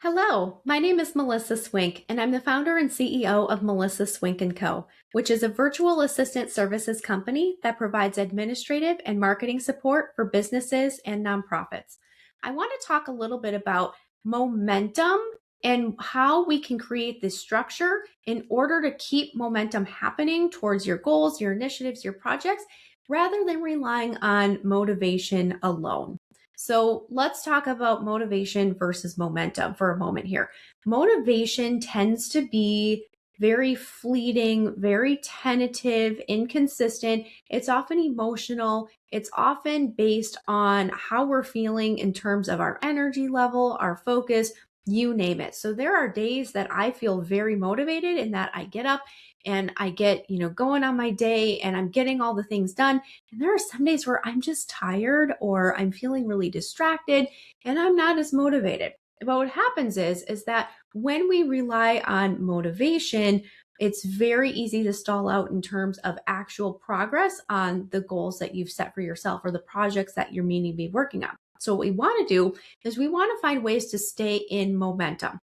Hello, my name is Melissa Swink, and I'm the founder and CEO of Melissa Swink & Co., which is a virtual assistant services company that provides administrative and marketing support for businesses and nonprofits. I want to talk a little bit about momentum and how we can create this structure in order to keep momentum happening towards your goals, your initiatives, your projects, rather than relying on motivation alone. So let's talk about motivation versus momentum for a moment here. Motivation tends to be very fleeting, very tentative, inconsistent. It's often emotional. It's often based on how we're feeling in terms of our energy level, our focus, you name it. So there are days that I feel very motivated and that I get up and I get, going on my day and I'm getting all the things done. And there are some days where I'm just tired or I'm feeling really distracted and I'm not as motivated. But what happens is that when we rely on motivation, it's very easy to stall out in terms of actual progress on the goals that you've set for yourself or the projects that you're meaning to be working on. So what we want to do is we want to find ways to stay in momentum.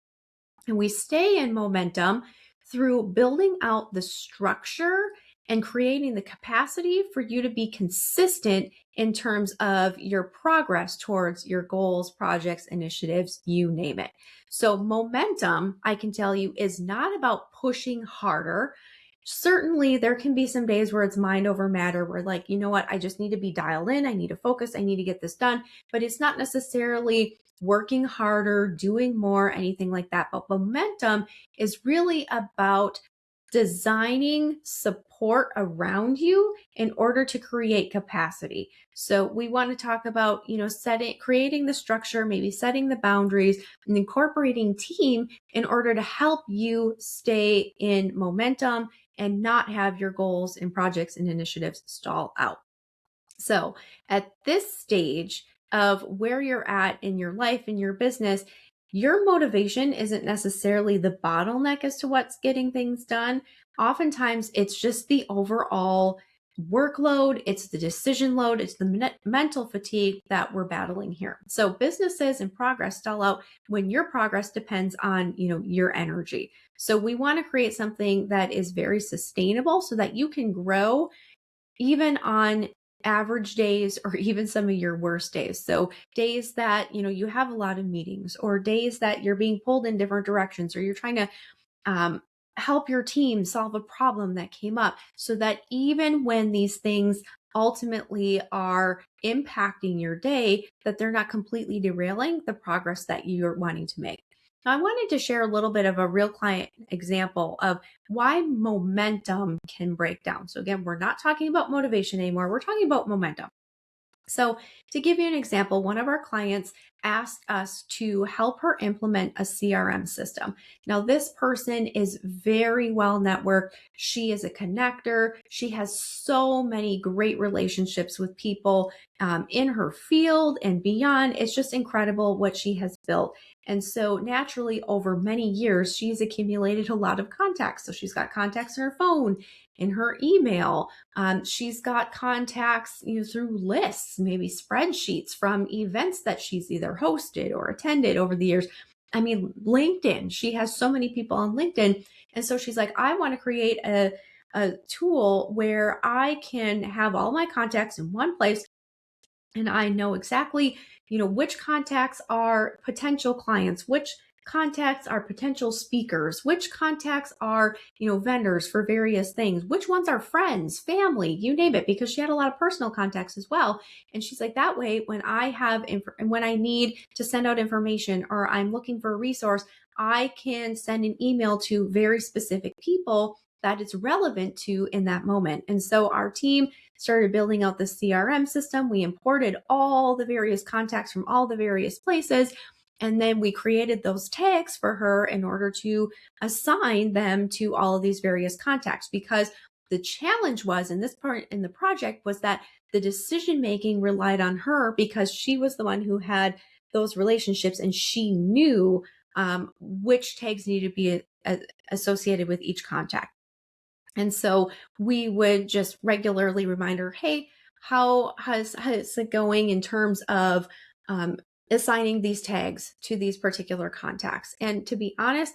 And we stay in momentum through building out the structure and creating the capacity for you to be consistent in terms of your progress towards your goals, projects, initiatives, you name it. So, momentum, I can tell you, is not about pushing harder. Certainly, there can be some days where it's mind over matter, where, like, you know what, I just need to be dialed in, I need to focus, I need to get this done. But it's not necessarily working harder, doing more, anything like that. But momentum is really about designing support around you in order to create capacity. So we want to talk about, creating the structure, maybe setting the boundaries and incorporating team in order to help you stay in momentum and not have your goals and projects and initiatives stall out. So at this stage of where you're at in your life, in your business, your motivation isn't necessarily the bottleneck as to what's getting things done. Oftentimes, it's just the overall workload, it's the decision load, it's the mental fatigue that we're battling here. So businesses and progress stall out when your progress depends on, your energy. So we want to create something that is very sustainable so that you can grow even on average days or even some of your worst days. So days that, you have a lot of meetings or days that you're being pulled in different directions or you're trying to help your team solve a problem that came up so that even when these things ultimately are impacting your day, that they're not completely derailing the progress that you're wanting to make. Now, I wanted to share a little bit of a real client example of why momentum can break down. So again, we're not talking about motivation anymore. We're talking about momentum. So, to give you an example, one of our clients asked us to help her implement a CRM system. Now, this person is very well networked. She is a connector. She has so many great relationships with people in her field and beyond. It's just incredible what she has built. And so, naturally, over many years, she's accumulated a lot of contacts. So, she's got contacts in her phone, in her email. She's got contacts through lists, maybe spreadsheets from events that she's either hosted or attended over the years. I mean, LinkedIn, she has so many people on LinkedIn. And so she's like, I want to create a tool where I can have all my contacts in one place and I know exactly, which contacts are potential clients, which contacts are potential speakers, which contacts are, vendors for various things, which ones are friends, family, you name it, because she had a lot of personal contacts as well. And she's like, that way, when I have, when I need to send out information or I'm looking for a resource, I can send an email to very specific people that it's relevant to in that moment. And so our team started building out the CRM system. We imported all the various contacts from all the various places. And then we created those tags for her in order to assign them to all of these various contacts. Because the challenge was in this part in the project was that the decision making relied on her because she was the one who had those relationships and she knew which tags needed to be associated with each contact. And so we would just regularly remind her, hey, how is it going in terms of assigning these tags to these particular contacts. And to be honest,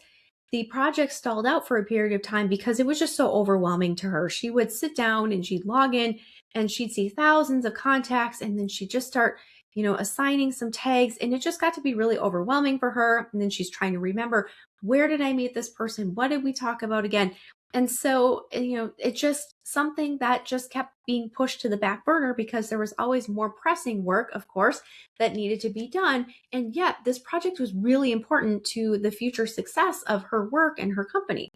the project stalled out for a period of time because it was just so overwhelming to her. She would sit down and she'd log in and she'd see thousands of contacts, and then she'd just start, assigning some tags, and it just got to be really overwhelming for her. And then she's trying to remember, where did I meet this person? What did we talk about again? And so, it's just something that just kept being pushed to the back burner because there was always more pressing work, of course, that needed to be done. And yet, this project was really important to the future success of her work and her company.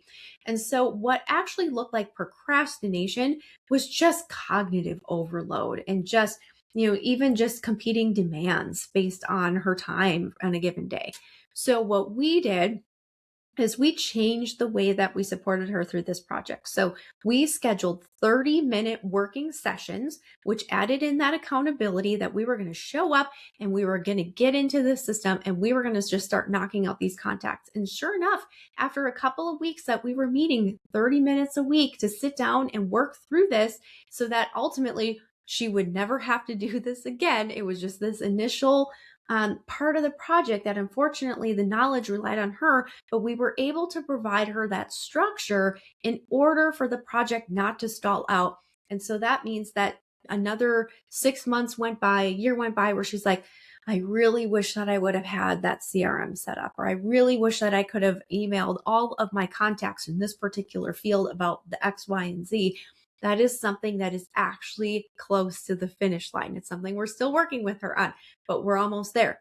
And so, what actually looked like procrastination was just cognitive overload and just, even just competing demands based on her time on a given day. So, what we did is we changed the way that we supported her through this project. So we scheduled 30-minute working sessions, which added in that accountability that we were going to show up and we were going to get into the system and we were going to just start knocking out these contacts. And sure enough, after a couple of weeks that we were meeting 30 minutes a week to sit down and work through this so that ultimately she would never have to do this again. It was just this initial part of the project that unfortunately the knowledge relied on her, but we were able to provide her that structure in order for the project not to stall out. And so that means that another 6 months went by, a year went by where she's like, I really wish that I would have had that CRM set up, or I really wish that I could have emailed all of my contacts in this particular field about the X, Y, and Z. That is something that is actually close to the finish line. It's something we're still working with her on, but we're almost there.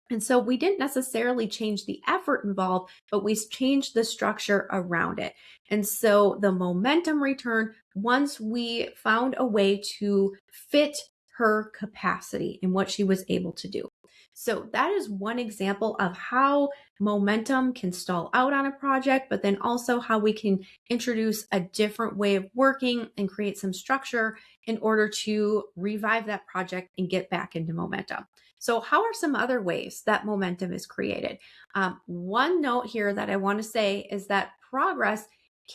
And so we didn't necessarily change the effort involved, but we changed the structure around it. And so the momentum returned once we found a way to fit her capacity and what she was able to do. So that is one example of how momentum can stall out on a project, but then also how we can introduce a different way of working and create some structure in order to revive that project and get back into momentum. So, how are some other ways that momentum is created? One note here that I want to say is that progress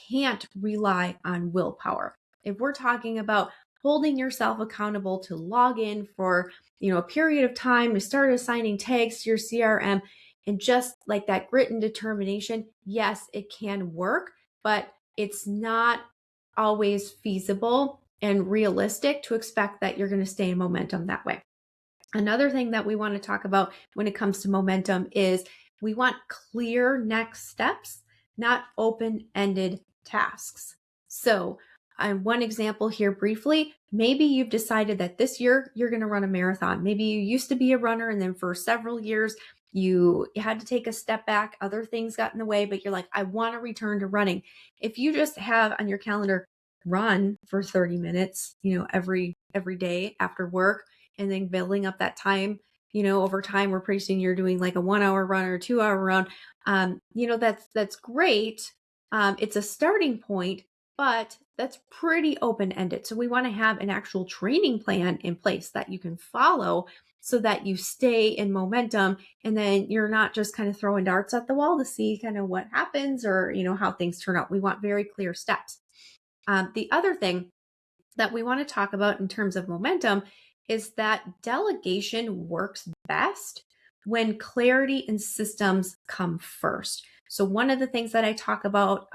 can't rely on willpower. If we're talking about holding yourself accountable to log in for a period of time to start assigning tags to your CRM and just like that grit and determination, yes, it can work, but it's not always feasible and realistic to expect that you're going to stay in momentum that way. Another thing that we want to talk about when it comes to momentum is we want clear next steps, not open-ended tasks. So, one example here briefly, maybe you've decided that this year you're going to run a marathon. Maybe you used to be a runner and then for several years you had to take a step back, other things got in the way, but you're like, I want to return to running. If you just have on your calendar, run for 30 minutes, every day after work, and then building up that time, over time, we're pretty soon you're doing like a 1 hour run or a 2 hour run. That's great. It's a starting point, but that's pretty open-ended. So we want to have an actual training plan in place that you can follow so that you stay in momentum and then you're not just kind of throwing darts at the wall to see kind of what happens or, how things turn out. We want very clear steps. The other thing that we want to talk about in terms of momentum is that delegation works best when clarity and systems come first. So one of the things that I talk about,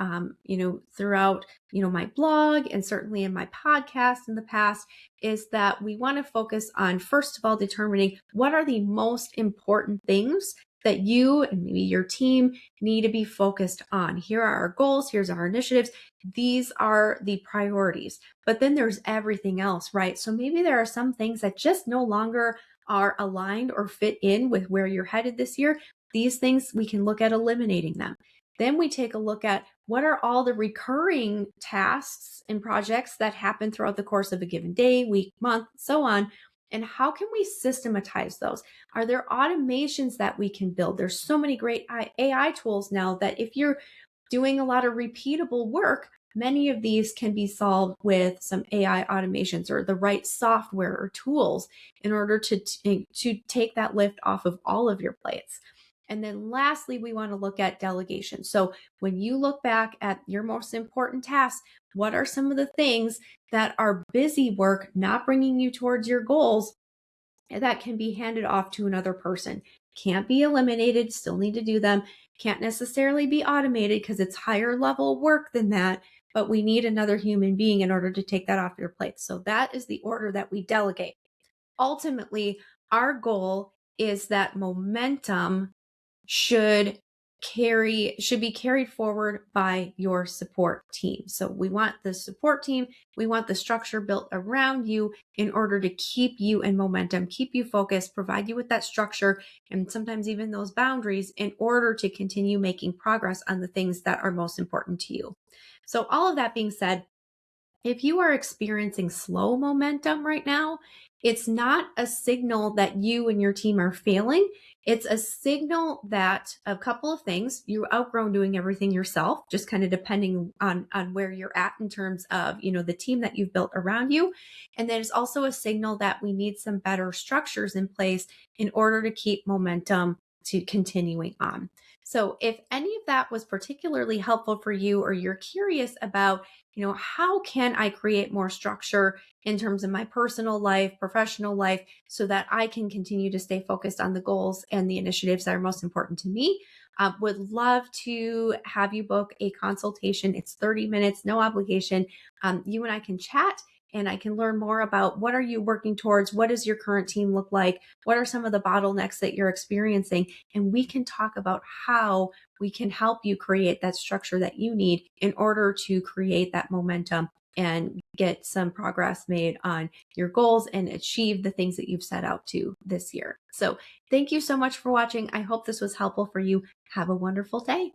throughout, my blog and certainly in my podcast in the past is that we want to focus on, first of all, determining what are the most important things that you and maybe your team need to be focused on. Here are our goals. Here's our initiatives. These are the priorities. But then there's everything else, right? So maybe there are some things that just no longer are aligned or fit in with where you're headed this year. These things, we can look at eliminating them. Then we take a look at what are all the recurring tasks and projects that happen throughout the course of a given day, week, month, so on. And how can we systematize those? Are there automations that we can build? There's so many great AI tools now that if you're doing a lot of repeatable work, many of these can be solved with some AI automations or the right software or tools in order to take that lift off of all of your plates. And then lastly, we want to look at delegation. So when you look back at your most important tasks, what are some of the things that are busy work, not bringing you towards your goals? that can be handed off to another person. Can't be eliminated, still need to do them. Can't necessarily be automated because it's higher level work than that, but we need another human being in order to take that off your plate. So that is the order that we delegate. Ultimately, our goal is that momentum should be carried forward by your support team. So we want the support team, we want the structure built around you in order to keep you in momentum, keep you focused, provide you with that structure and sometimes even those boundaries in order to continue making progress on the things that are most important to you. So all of that being said, if you are experiencing slow momentum right now, it's not a signal that you and your team are failing. It's a signal that a couple of things, you've outgrown doing everything yourself, just kind of depending on where you're at in terms of, the team that you've built around you. And then it's also a signal that we need some better structures in place in order to keep momentum to continuing on. So if any of that was particularly helpful for you, or you're curious about how can I create more structure in terms of my personal life, professional life, so that I can continue to stay focused on the goals and the initiatives that are most important to me? Would love to have you book a consultation. It's 30 minutes, no obligation. You and I can chat and I can learn more about what are you working towards? What does your current team look like? What are some of the bottlenecks that you're experiencing? And we can talk about how we can help you create that structure that you need in order to create that momentum and get some progress made on your goals and achieve the things that you've set out to this year. So thank you so much for watching. I hope this was helpful for you. Have a wonderful day.